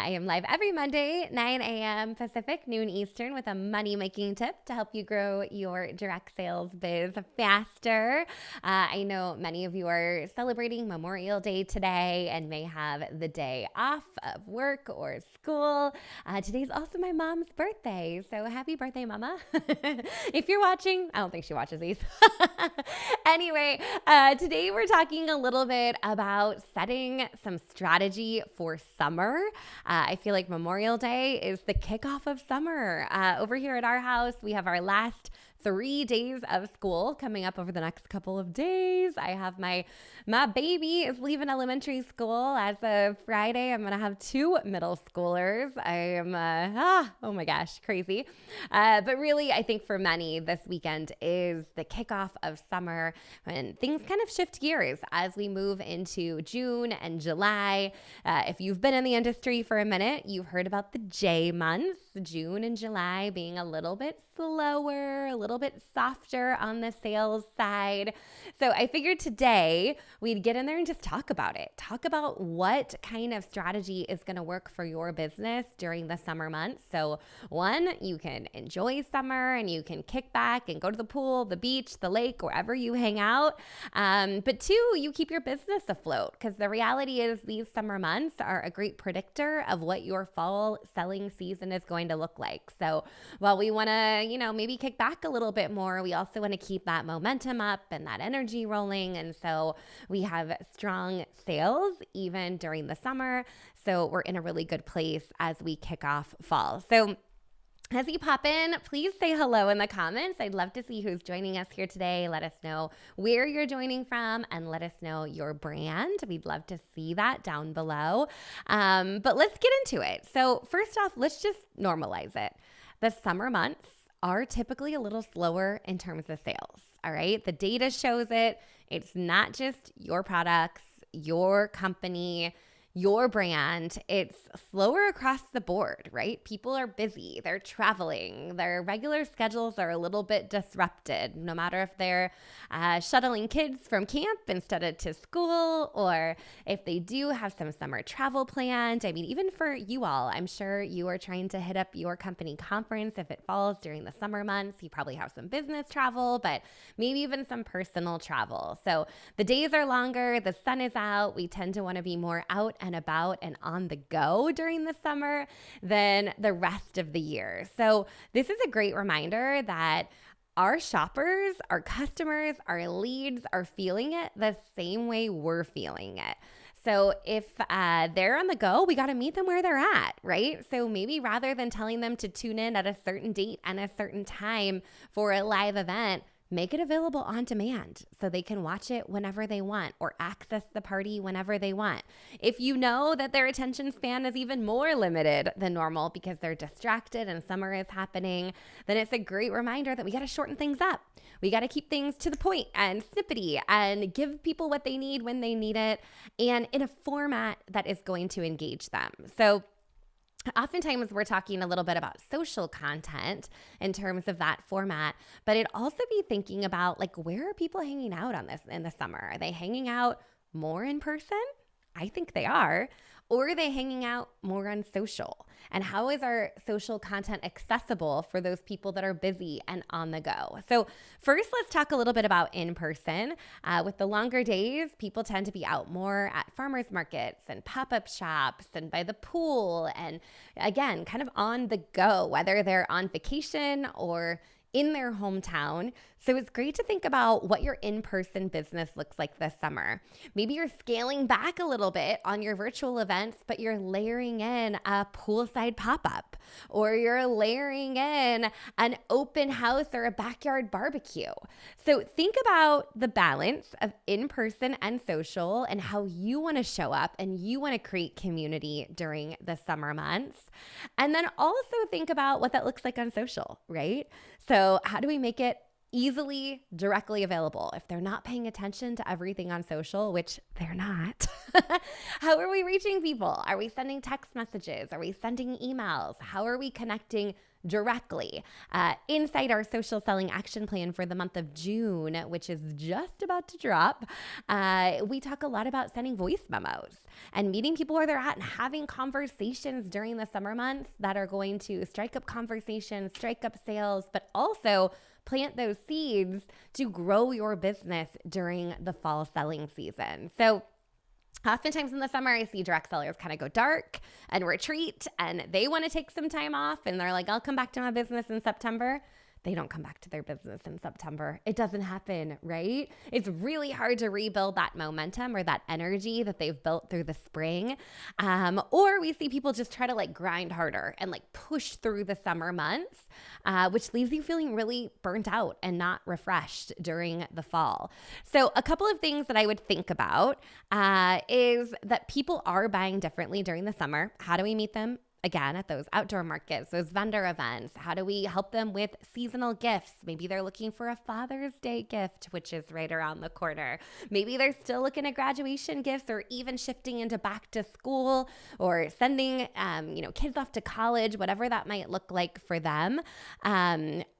I am live every Monday, 9 a.m. Pacific, noon Eastern, with a money-making tip to help you grow your direct sales biz faster. I know many of you are celebrating Memorial Day today and may have the day off of work or school. Today's also my mom's birthday, so happy birthday, Mama. If you're watching, I don't think she watches these. Anyway, today we're talking a little bit about setting some strategy for summer. I feel like Memorial Day is the kickoff of summer. Over here at our house, we have our last 3 days of school coming up over the next couple of days. I have my baby is leaving elementary school as of Friday. I'm going to have 2 middle schoolers. I am, oh my gosh, crazy. But really, I think for many, this weekend is the kickoff of summer when things kind of shift gears as we move into June and July. If you've been in the industry for a minute, you've heard about the J months, June and July being a little bit slower, a little bit softer on the sales side. So I figured today we'd get in there and just talk about it. Talk about what kind of strategy is going to work for your business during the summer months. So 1, you can enjoy summer and you can kick back and go to the pool, the beach, the lake, wherever you hang out. But 2, you keep your business afloat, because the reality is these summer months are a great predictor of what your fall selling season is going to look like. So while we want to maybe kick back a little bit more, we also want to keep that momentum up and that energy rolling. And so we have strong sales even during the summer. So we're in a really good place as we kick off fall. So as you pop in, please say hello in the comments. I'd love to see who's joining us here today. Let us know where you're joining from and let us know your brand. We'd love to see that down below. But let's get into it. So first off, let's just normalize it. The summer months are typically a little slower in terms of sales. All right. The data shows it. It's not just your products, your company, your brand. It's slower across the board, right? People are busy. They're traveling. Their regular schedules are a little bit disrupted, no matter if they're shuttling kids from camp instead of to school, or if they do have some summer travel planned. I mean, even for you all, I'm sure you are trying to hit up your company conference. If it falls during the summer months, you probably have some business travel, but maybe even some personal travel. So the days are longer. The sun is out. We tend to want to be more out and about and on the go during the summer than the rest of the year. So this is a great reminder that our shoppers, our customers, our leads are feeling it the same way we're feeling it. So if they're on the go, we got to meet them where they're at, right? So maybe rather than telling them to tune in at a certain date and a certain time for a live event, make it available on demand so they can watch it whenever they want or access the party whenever they want. If you know that their attention span is even more limited than normal because they're distracted and summer is happening, then it's a great reminder that we got to shorten things up. We got to keep things to the point and snippety and give people what they need when they need it and in a format that is going to engage them. So oftentimes we're talking a little bit about social content in terms of that format, but it'd also be thinking about like, where are people hanging out on this in the summer? Are they hanging out more in person? I think they are. Or are they hanging out more on social? And how is our social content accessible for those people that are busy and on the go? So first, let's talk a little bit about in person. With the longer days, people tend to be out more at farmers markets and pop-up shops and by the pool. And again, kind of on the go, whether they're on vacation or in their hometown. So it's great to think about what your in-person business looks like this summer. Maybe you're scaling back a little bit on your virtual events, but you're layering in a poolside pop-up, or you're layering in an open house or a backyard barbecue. So think about the balance of in-person and social and how you want to show up and you want to create community during the summer months. And then also think about what that looks like on social, right? So how do we make it easily, directly available. If they're not paying attention to everything on social, which they're not, how are we reaching people? Are we sending text messages? Are we sending emails? How are we connecting directly? Inside our social selling action plan for the month of June, which is just about to drop, we talk a lot about sending voice memos and meeting people where they're at and having conversations during the summer months that are going to strike up conversations, strike up sales, but also plant those seeds to grow your business during the fall selling season. So oftentimes in the summer, I see direct sellers kind of go dark and retreat, and they want to take some time off, and they're like, I'll come back to my business in September. They don't come back to their business in September. It doesn't happen, right? It's really hard to rebuild that momentum or that energy that they've built through the spring. Or we see people just try to like grind harder and like push through the summer months, which leaves you feeling really burnt out and not refreshed during the fall. So a couple of things that I would think about is that people are buying differently during the summer. How do we meet them? Again, at those outdoor markets, those vendor events, how do we help them with seasonal gifts? Maybe they're looking for a Father's Day gift, which is right around the corner. Maybe they're still looking at graduation gifts or even shifting into back to school or sending, kids off to college, whatever that might look like for them.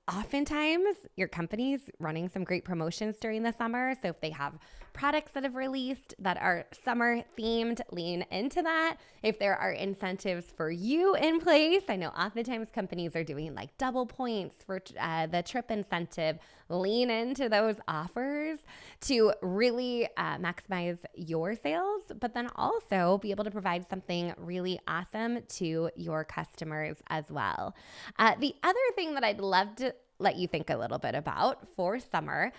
Oftentimes, your company's running some great promotions during the summer. So if they have products that have released that are summer themed, lean into that. If there are incentives for you in place, I know oftentimes companies are doing like double points for the trip incentive. Lean into those offers to really maximize your sales, but then also be able to provide something really awesome to your customers as well. The other thing that I'd love to let you think a little bit about for summer.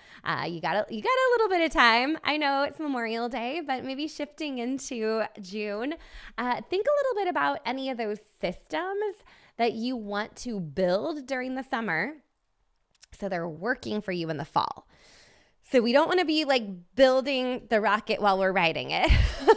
You got a little bit of time. I know it's Memorial Day, but maybe shifting into June. Think a little bit about any of those systems that you want to build during the summer so they're working for you in the fall. So we don't want to be like building the rocket while we're riding it,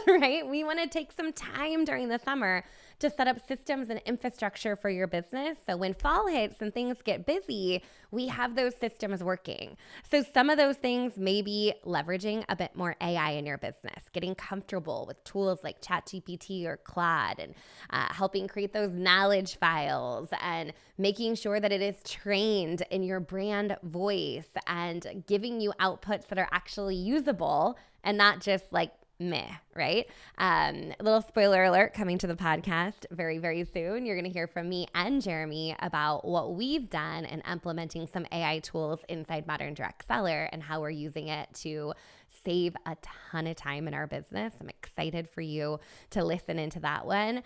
right? We want to take some time during the summer to set up systems and infrastructure for your business. So when fall hits and things get busy, we have those systems working. So some of those things may be leveraging a bit more AI in your business, getting comfortable with tools like ChatGPT or Claude, and helping create those knowledge files and making sure that it is trained in your brand voice and giving you outputs that are actually usable and not just like meh, right? A little spoiler alert coming to the podcast very, very soon. You're going to hear from me and Jeremy about what we've done in implementing some AI tools inside Modern Direct Seller and how we're using it to save a ton of time in our business. I'm excited for you to listen into that one.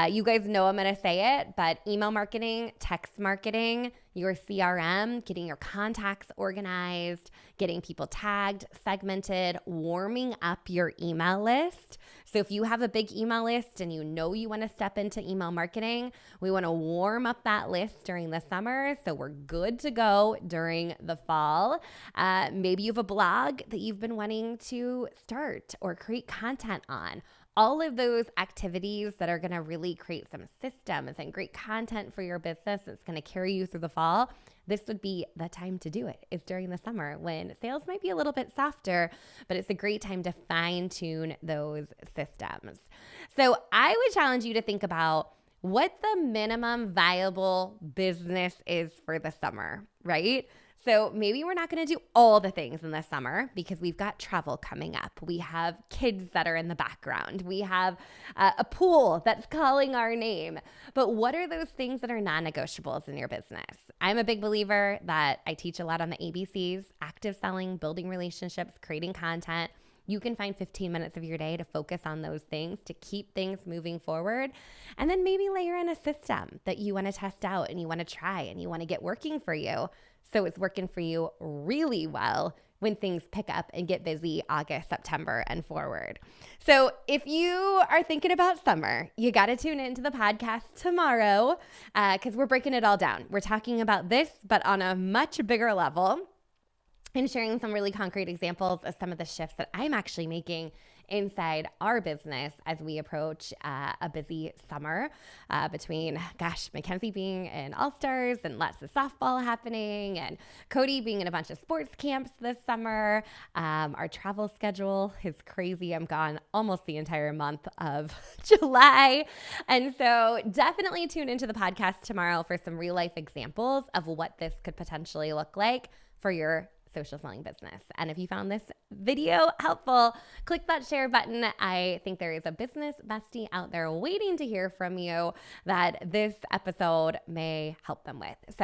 You guys know I'm going to say it, but email marketing, text marketing, your CRM, getting your contacts organized, getting people tagged, segmented, warming up your email list. So if you have a big email list and you know you want to step into email marketing, we want to warm up that list during the summer so we're good to go during the fall. Maybe you have a blog that you've been wanting to start or create content on. All of those activities that are going to really create some systems and great content for your business that's going to carry you through the fall, this would be the time to do it. It's during the summer when sales might be a little bit softer, but it's a great time to fine tune those systems. So I would challenge you to think about what the minimum viable business is for the summer, right? So maybe we're not going to do all the things in the summer because we've got travel coming up. We have kids that are in the background. We have a pool that's calling our name. But what are those things that are non-negotiables in your business? I'm a big believer that I teach a lot on the ABCs: active selling, building relationships, creating content. You can find 15 minutes of your day to focus on those things to keep things moving forward. And then maybe layer in a system that you want to test out and you want to try and you want to get working for you. So it's working for you really well when things pick up and get busy August, September, and forward. So if you are thinking about summer, you got to tune into the podcast tomorrow because we're breaking it all down. We're talking about this, but on a much bigger level, and sharing some really concrete examples of some of the shifts that I'm actually making inside our business as we approach a busy summer between, Mackenzie being in All-Stars and lots of softball happening, and Cody being in a bunch of sports camps this summer. Our travel schedule is crazy. I'm gone almost the entire month of July. And so definitely tune into the podcast tomorrow for some real life examples of what this could potentially look like for your social selling business. And if you found this video helpful, click that share button. I think there is a business bestie out there waiting to hear from you that this episode may help them with. So